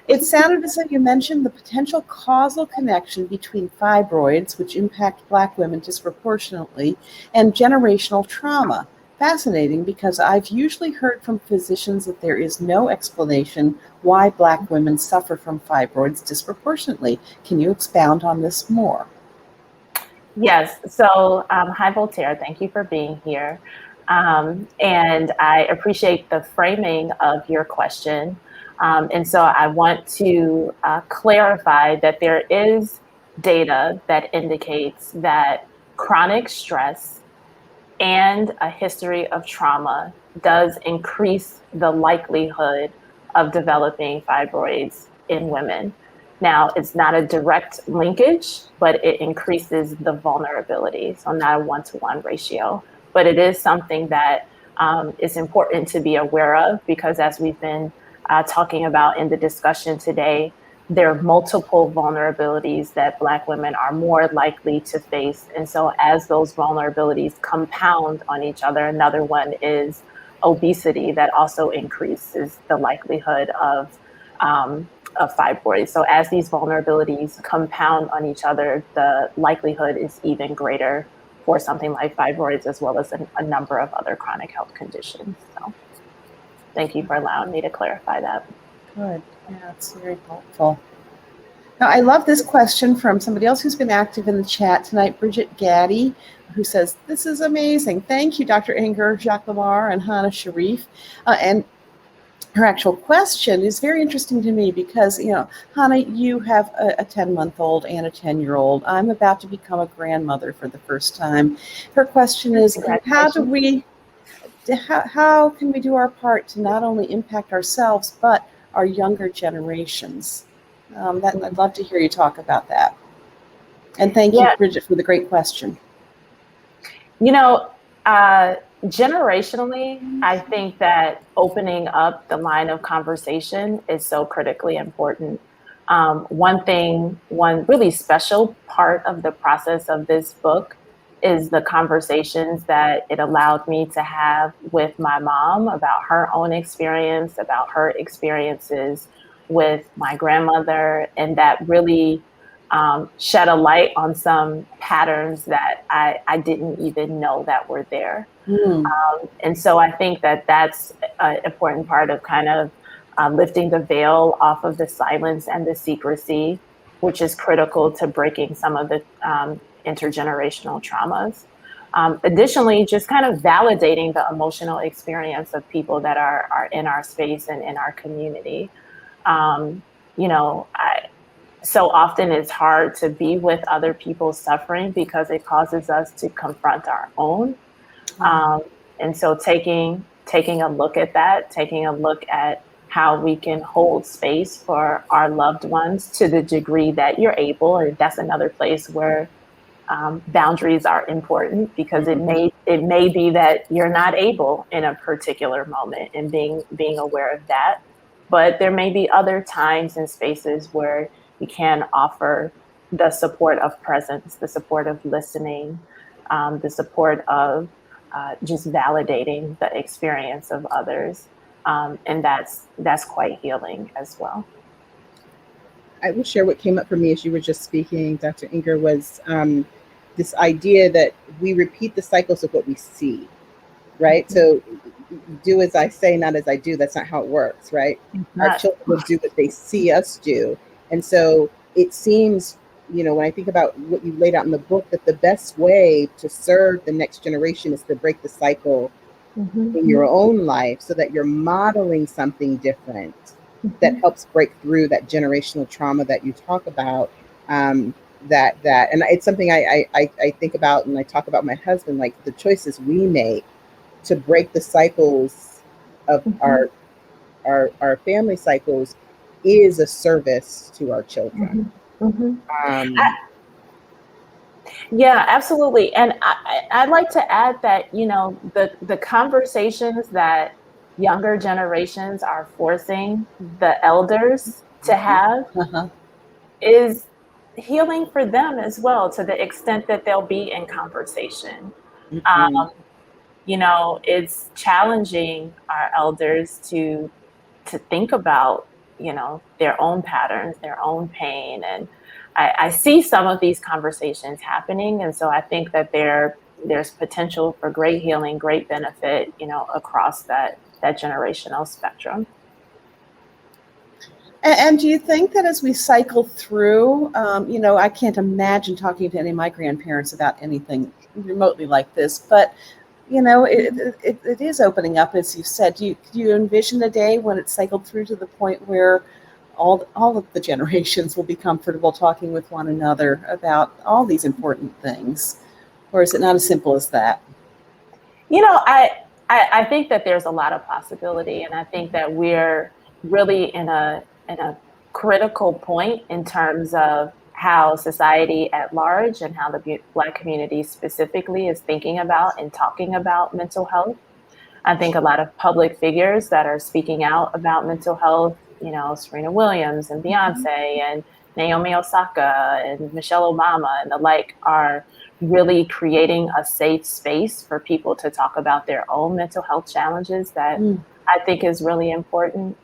It sounded as if you mentioned the potential causal connection between fibroids, which impact Black women disproportionately, and generational trauma. Fascinating, because I've usually heard from physicians that there is no explanation why Black women suffer from fibroids disproportionately. Can you expound on this more? Yes. So, hi, Voltaire. Thank you for being here. And I appreciate the framing of your question. And so I want to clarify that there is data that indicates that chronic stress and a history of trauma does increase the likelihood of developing fibroids in women. Now, it's not a direct linkage, but it increases the vulnerability. So not a 1-to-1 ratio, but it is something that is important to be aware of, because as we've been talking about in the discussion today, there are multiple vulnerabilities that Black women are more likely to face. And so as those vulnerabilities compound on each other, another one is obesity that also increases the likelihood of fibroids. So as these vulnerabilities compound on each other, the likelihood is even greater for something like fibroids, as well as a number of other chronic health conditions. So thank you for allowing me to clarify that. Good. Yeah, it's very helpful. Now, I love this question from somebody else who's been active in the chat tonight, Bridget Gaddy, who says, "This is amazing. Thank you, Dr. Inger, Jacques Lamar, and Hana Sharif." And her actual question is very interesting to me because, Hana, you have a 10-month-old and a 10-year-old. I'm about to become a grandmother for the first time. Her question is, how can we do our part to not only impact ourselves, but our younger generations? I'd love to hear you talk about that. And thank you, Bridget, for the great question. Generationally, I think that opening up the line of conversation is so critically important. One really special part of the process of this book is the conversations that it allowed me to have with my mom about her own experience, about her experiences with my grandmother, and that really shed a light on some patterns that I didn't even know that were there. And so I think that that's an important part of kind of lifting the veil off of the silence and the secrecy, which is critical to breaking some of the intergenerational traumas. Additionally, just kind of validating the emotional experience of people that are in our space and in our community. So often it's hard to be with other people's suffering because it causes us to confront our own. And so taking a look at that, taking a look at how we can hold space for our loved ones to the degree that you're able. And that's another place where boundaries are important, because it may be that you're not able in a particular moment, and being aware of that. But there may be other times and spaces where you can offer the support of presence, the support of listening, the support of just validating the experience of others. And that's quite healing as well. I will share what came up for me as you were just speaking, Dr. Inger, was this idea that we repeat the cycles of what we see, right? So do as I say, not as I do. That's not how it works, right? Our children will do what they see us do. And so it seems, when I think about what you laid out in the book, that the best way to serve the next generation is to break the cycle in your own life, so that you're modeling something different that helps break through that generational trauma that you talk about. And it's something I think about, and I talk about my husband, like the choices we make to break the cycles of our family cycles is a service to our children. Yeah, absolutely. And I'd like to add that, the conversations that younger generations are forcing the elders to have is healing for them as well, to the extent that they'll be in conversation. It's challenging our elders to think about, their own patterns, their own pain. And I see some of these conversations happening. And so I think that there's potential for great healing, great benefit, across that generational spectrum. And do you think that as we cycle through, I can't imagine talking to any of my grandparents about anything remotely like this, but it is opening up, as you said. Do you envision a day when it's cycled through to the point where all of the generations will be comfortable talking with one another about all these important things? Or is it not as simple as that? I think that there's a lot of possibility, and I think that we're really in a critical point in terms of how society at large and how the Black community specifically is thinking about and talking about mental health. I think a lot of public figures that are speaking out about mental health Serena Williams and Beyonce and Naomi Osaka and Michelle Obama and the like are really creating a safe space for people to talk about their own mental health challenges that I think is really important.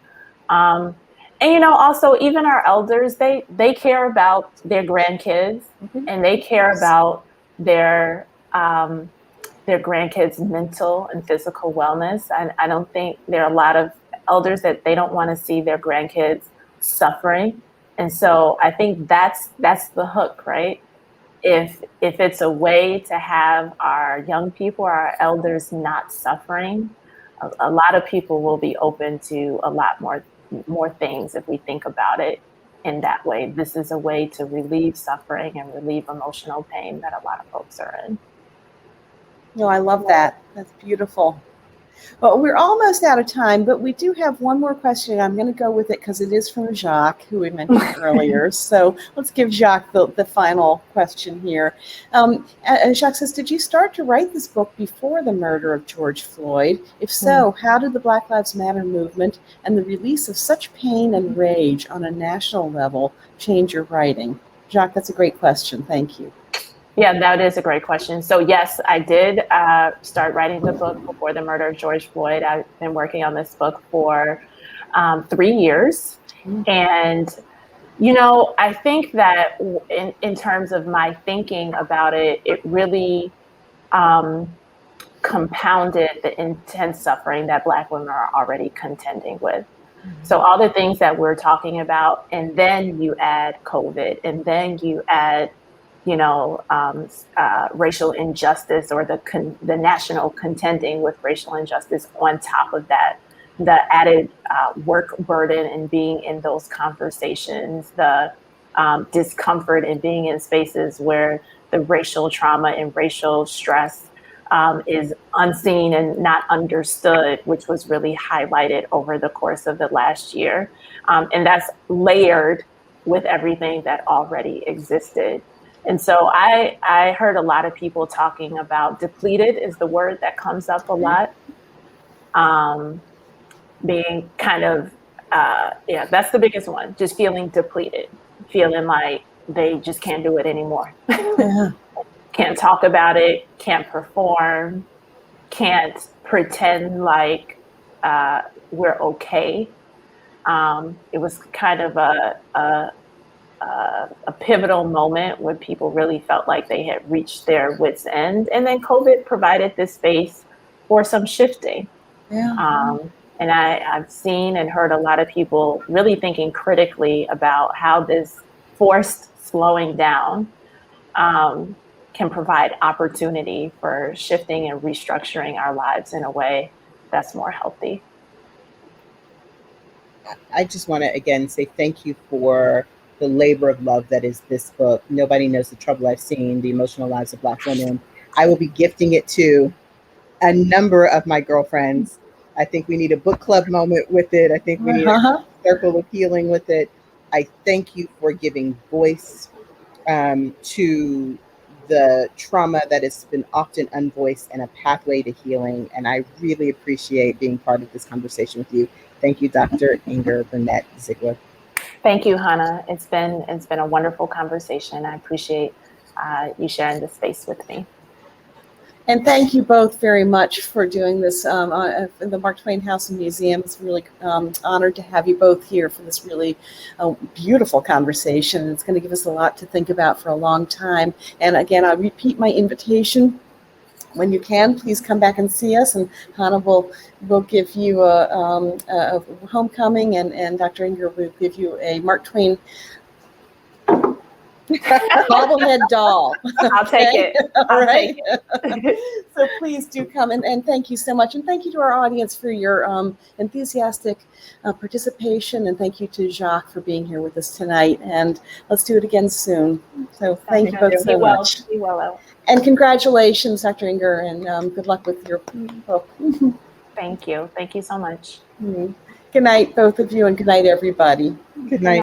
And also even our elders, they care about their grandkids and they care about their grandkids' mental and physical wellness. And I don't think there are a lot of elders that they don't want to see their grandkids suffering. And so I think that's the hook, right? If it's a way to have our young people, our elders not suffering, a lot of people will be open to a lot more things if we think about it in that way. This is a way to relieve suffering and relieve emotional pain that a lot of folks are in. No, I love that. That's beautiful. Well, we're almost out of time, but we do have one more question. I'm going to go with it because it is from Jacques, who we mentioned earlier. So let's give Jacques the final question here. Jacques says, did you start to write this book before the murder of George Floyd? If so, how did the Black Lives Matter movement and the release of such pain and rage on a national level change your writing? Jacques, that's a great question. Thank you. Yeah, that is a great question. So yes, I did start writing the book before the murder of George Floyd. I've been working on this book for 3 years. And, I think that in terms of my thinking about it, it really compounded the intense suffering that Black women are already contending with. So all the things that we're talking about, and then you add COVID, and then you add racial injustice or the national contending with racial injustice on top of that, the added work burden and being in those conversations, the discomfort in being in spaces where the racial trauma and racial stress is unseen and not understood, which was really highlighted over the course of the last year. And that's layered with everything that already existed. And so I heard a lot of people talking about depleted is the word that comes up a lot. Being kind of, that's the biggest one. Just feeling depleted, feeling like they just can't do it anymore. Can't talk about it, can't perform, can't pretend like we're okay. It was kind of a pivotal moment when people really felt like they had reached their wits' end. And then COVID provided this space for some shifting. And I've seen and heard a lot of people really thinking critically about how this forced slowing down can provide opportunity for shifting and restructuring our lives in a way that's more healthy. I just want to again say thank you for the labor of love that is this book. Nobody Knows the Trouble I've Seen, The Emotional Lives of Black Women. I will be gifting it to a number of my girlfriends. I think we need a book club moment with it. I think we need a circle of healing with it. I thank you for giving voice to the trauma that has been often unvoiced and a pathway to healing. And I really appreciate being part of this conversation with you. Thank you, Dr. Inger Burnett-Zeigler. Thank you, Hana. It's been a wonderful conversation. I appreciate you sharing this space with me. And thank you both very much for doing this in the Mark Twain House and Museum. It's really honored to have you both here for this really beautiful conversation. It's going to give us a lot to think about for a long time. And again, I repeat my invitation. When you can, please come back and see us, and Hana will give you a homecoming, and Dr. Inger will give you a Mark Twain bobblehead doll. I'll take it. All right. So please do come, and thank you so much. And thank you to our audience for your enthusiastic participation. And thank you to Jacques for being here with us tonight. And let's do it again soon. So thank you both so much. Be well. And congratulations, Dr. Inger, and good luck with your book. Thank you. Thank you so much. Good night, both of you, and good night, everybody. Good night.